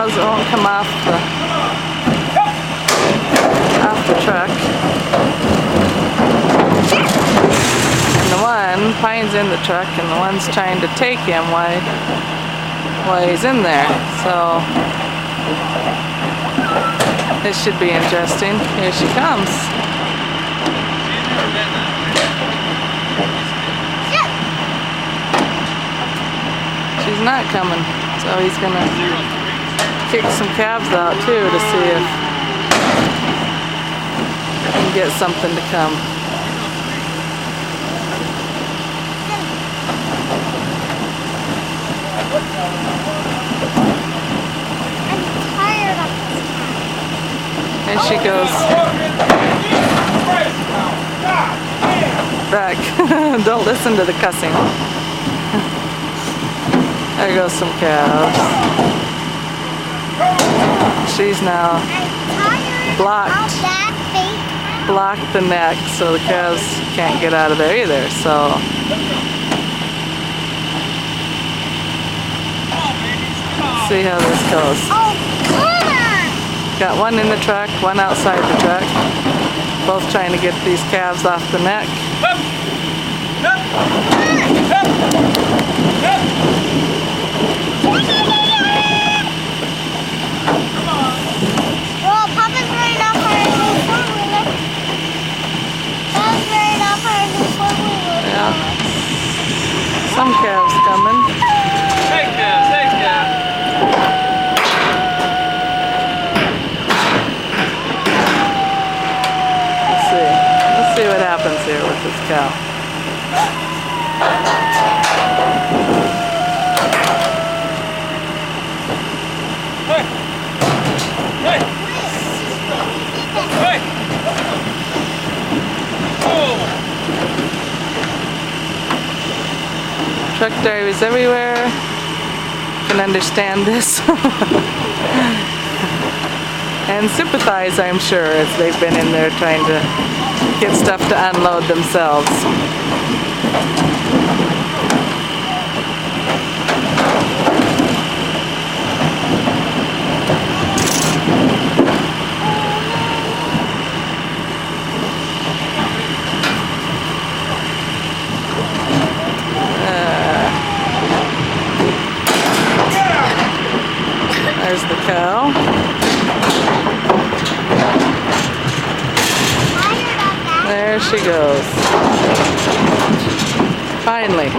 cows that won't come off the truck. And the one, Pine's in the truck, and the one's trying to take him while he's in there. So this should be interesting. Here she comes. She's not coming, so he's gonna kick some calves out too to see if he can get something to come. I'm tired of this. And she goes back. Don't listen to the cussing. There goes some calves. She's now blocked the neck, so the calves can't get out of there either. So let's see how this goes. Got one in the truck, one outside the truck. Both trying to get these calves off the neck. Some calves coming. Hey calves, hey calves. Let's see what happens here with this cow. Hey! Hey! Oh! Truck drivers everywhere can understand this and sympathize, I'm sure, as they've been in there trying to get stuff to unload themselves. There's the cow. There she goes. Finally.